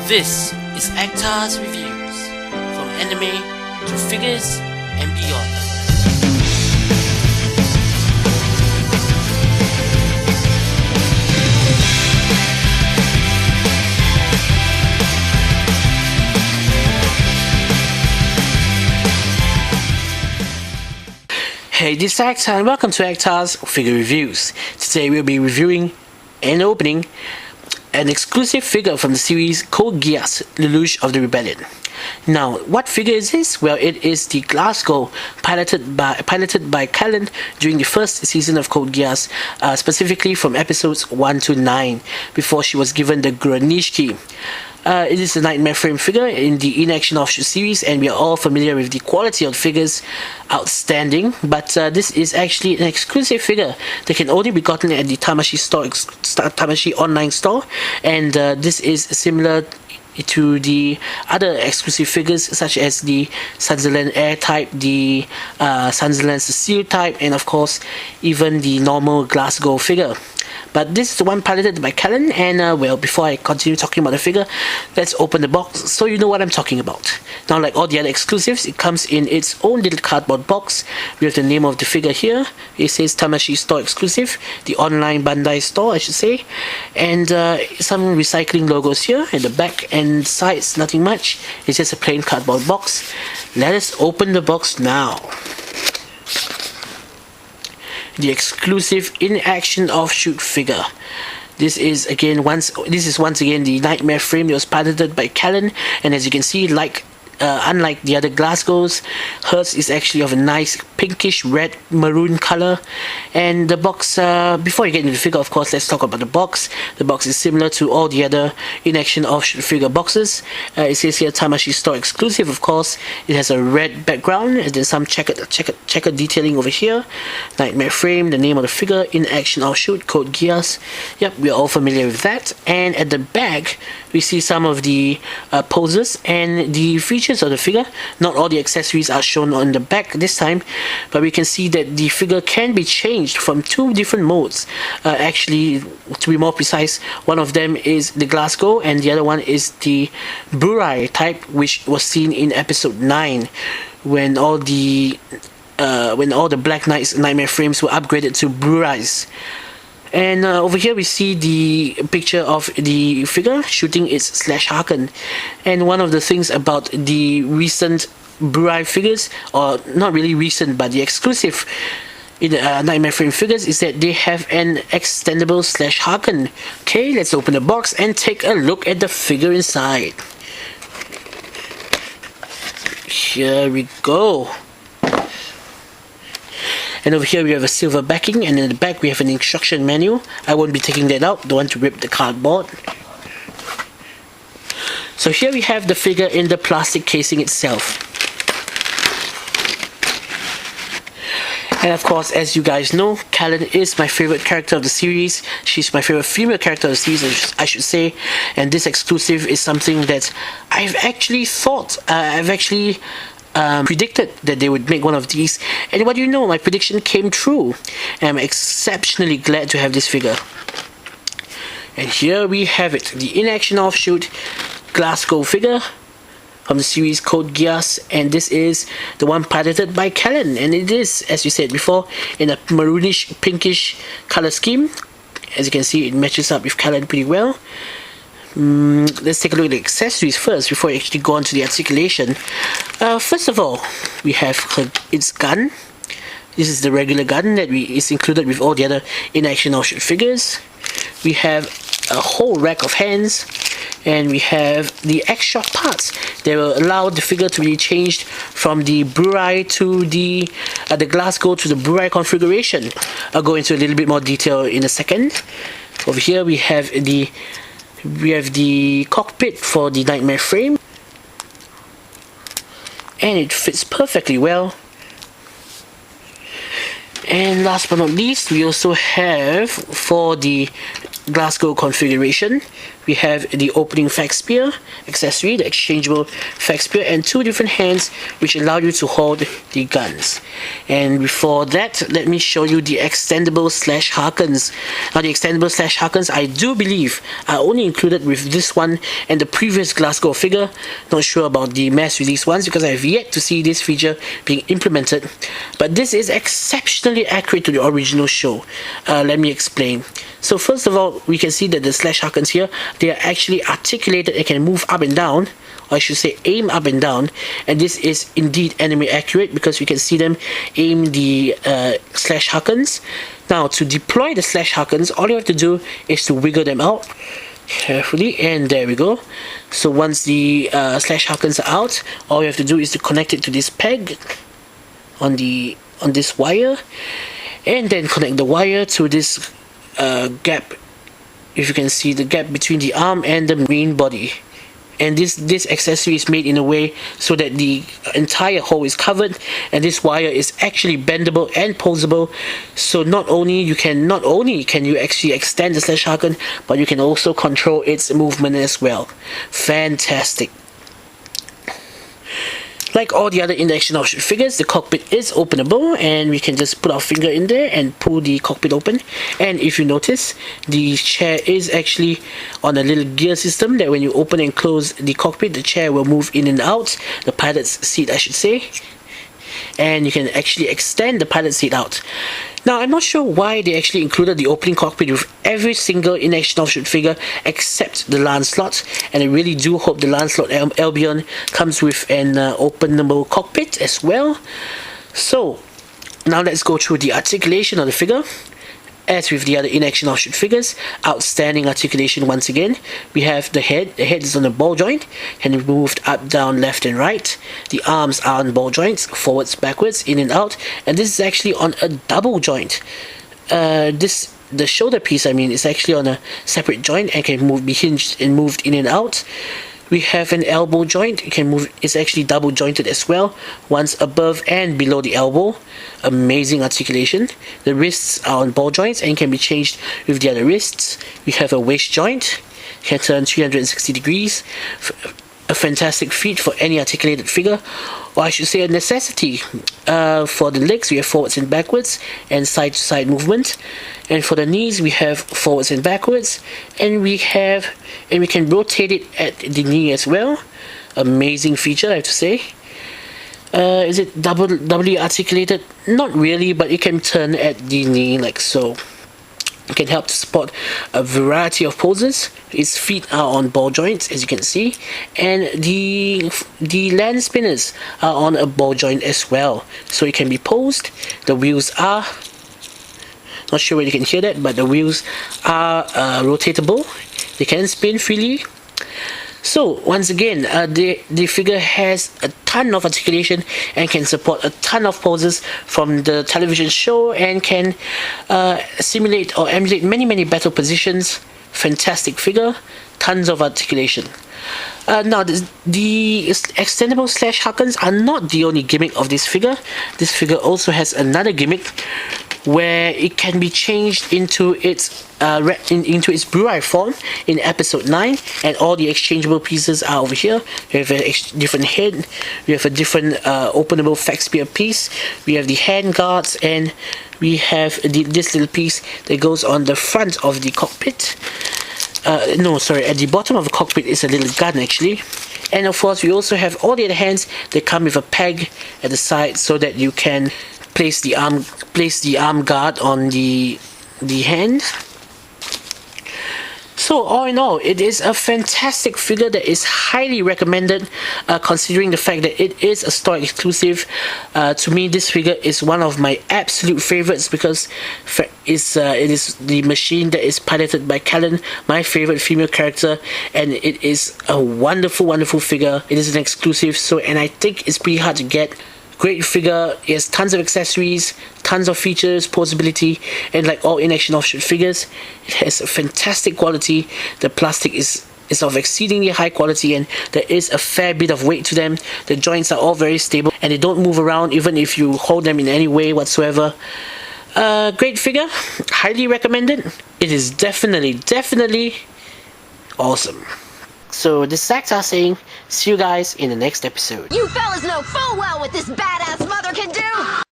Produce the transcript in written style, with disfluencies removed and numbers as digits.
This is Actar's reviews, from anime to figures and beyond. Hey, this is Actar and welcome to Actar's Figure Reviews. Today we'll be reviewing and opening an exclusive figure from the series Code Geass, Lelouch of the Rebellion. Now, what figure is this? Well, it is the Glasgow piloted by Kallen during the first season of Code Geass, specifically from episodes 1 to 9, before she was given the GUREN key. It is a nightmare frame figure in the in-action Offshoot series, and we are all familiar with the quality of the figures, outstanding, but this is actually an exclusive figure that can only be gotten at the Tamashii store, Tamashii online store, and this is similar to the other exclusive figures such as the Sunderland Air type, the Sunderland Cecile type, and of course even the normal Glasgow figure. But this is the one piloted by Kallen, and well, before I continue talking about the figure, let's open the box so you know what I'm talking about. Now, like all the other exclusives, it comes in its own little cardboard box with the name of the figure here. It says Tamashii Store Exclusive, the online Bandai store, I should say, and some recycling logos here at the back and sides. Nothing much, it's just a plain cardboard box. Let us open the box now. The exclusive in-action Offshoot figure. This is once again the nightmare frame that was piloted by Kallen, and as you can see, unlike the other Glasgows, hers is actually of a nice pinkish red maroon color. And the box, before you get into the figure, of course, let's talk about the box. The box is similar to all the other in-action Offshoot figure boxes. It says here Tamashii Store Exclusive, of course. It has a red background and then some checkered detailing over here. Nightmare frame, the name of the figure, in-action Offshoot, Code Geass. Yep, we're all familiar with that. And at the back, we see some of the poses and the features of the figure. Not all the accessories are shown on the back this time, but we can see that the figure can be changed from two different modes. Actually, to be more precise, one of them is the Glasgow and the other one is the Burai type, which was seen in episode 9 when all the Black Knights nightmare frames were upgraded to Burais. And over here we see the picture of the figure shooting its slash Harken. And one of the things about the recent Burai figures, or not really recent but the exclusive in nightmare frame figures, is that they have an extendable slash Harken. Okay, let's open the box and take a look at the figure inside. Here we go. And over here we have a silver backing, and in the back we have an instruction manual. I won't be taking that out, don't want to rip the cardboard. So here we have the figure in the plastic casing itself. And of course, as you guys know, Kallen is my favorite character of the series. She's my favorite female character of the series, I should say. And this exclusive is something that I've actually predicted that they would make one of these, and what do you know, my prediction came true. And I'm exceptionally glad to have this figure. And here we have it, the in-action Offshoot Glasgow figure from the series Code Geass, and this is the one piloted by Kallen, and it is, as we said before, in a maroonish pinkish color scheme. As you can see, it matches up with Kallen pretty well. Let's take a look at the accessories first before we actually go on to the articulation. First of all, we have its gun. This is the regular gun that is included with all the other in-action Offshoot figures. We have a whole rack of hands, and we have the extra parts that will allow the figure to be changed from the Burai to the Glasgow to the Burai configuration. I'll go into a little bit more detail in a second. Over here we have the cockpit for the nightmare frame, and it fits perfectly well. And last but not least, we also have, for the Glasgow configuration. We have the opening fact spear accessory, the exchangeable fact spear, and 2 different hands which allow you to hold the guns. And before that, let me show you the extendable slash harkens. Now the extendable slash harkens, I do believe, are only included with this one and the previous Glasgow figure. Not sure about the mass release ones because I have yet to see this feature being implemented. But this is exceptionally accurate to the original show. Let me explain. So first of all, we can see that the slash harkens here, they are actually articulated and can move up and down, or I should say aim up and down, and this is indeed anime accurate because we can see them aim the slash harkens. Now to deploy the slash harkens, all you have to do is to wiggle them out carefully, and there we go. So once the slash harkens are out, all you have to do is to connect it to this peg on this wire, and then connect the wire to this gap. If you can see the gap between the arm and the main body, and this accessory is made in a way so that the entire hole is covered, and this wire is actually bendable and posable. So not only can you actually extend the slash harken, but you can also control its movement as well. Fantastic. Like all the other in-action Offshoot figures, the cockpit is openable, and we can just put our finger in there and pull the cockpit open. And if you notice, the chair is actually on a little gear system that when you open and close the cockpit, the chair will move in and out, the pilot's seat I should say. And you can actually extend the pilot seat out. Now, I'm not sure why they actually included the opening cockpit with every single in-action Offshoot figure except the Lancelot, and I really do hope the Lancelot Albion comes with an openable cockpit as well. So, now let's go through the articulation of the figure. As with the other in-action Offshoot figures, outstanding articulation once again. We have the head. The head is on a ball joint, can be moved up, down, left and right. The arms are on ball joints, forwards, backwards, in and out. And this is actually on a double joint. The shoulder piece, is actually on a separate joint and can be hinged and moved in and out. We have an elbow joint. It can move. It's actually double jointed as well, once above and below the elbow. Amazing articulation. The wrists are on ball joints and can be changed with the other wrists. We have a waist joint. Can turn 360 degrees. A fantastic feat for any articulated figure, or I should say a necessity. For the legs, we have forwards and backwards and side to side movement, and for the knees we have forwards and backwards, and we can rotate it at the knee as well. Amazing feature, I have to say. Is it doubly articulated? Not really, but it can turn at the knee like so. It can help to support a variety of poses. Its feet are on ball joints, as you can see, and the land spinners are on a ball joint as well, so it can be posed. The wheels are, not sure whether you can hear that, but the wheels are rotatable. They can spin freely. So once again, the figure has a ton of articulation and can support a ton of poses from the television show, and can simulate or emulate many battle positions. Fantastic figure, tons of articulation. Now the extendable slash harkens are not the only gimmick of this figure. This figure also has another gimmick where it can be changed into its Burai form in episode 9, and all the exchangeable pieces are over here. We have a different head, we have a different openable fact spear piece, we have the hand guards, and we have this little piece that goes on the front of the cockpit. At the bottom of the cockpit is a little gun actually. And of course we also have all the other hands that come with a peg at the side so that you can place the arm guard on the hand. So all in all, it is a fantastic figure that is highly recommended, considering the fact that it is a store exclusive. To me, this figure is one of my absolute favorites because it is the machine that is piloted by Kallen, my favorite female character, and it is a wonderful figure. It is an exclusive, and I think it's pretty hard to get. Great figure. It has tons of accessories, tons of features, posability, and like all in-action Offshoot figures, it has a fantastic quality. The plastic is of exceedingly high quality, and there is a fair bit of weight to them. The joints are all very stable and they don't move around even if you hold them in any way whatsoever. Great figure, highly recommended. It is definitely awesome. So this is Actar saying, see you guys in the next episode. You fellas know full well what this badass mother can do!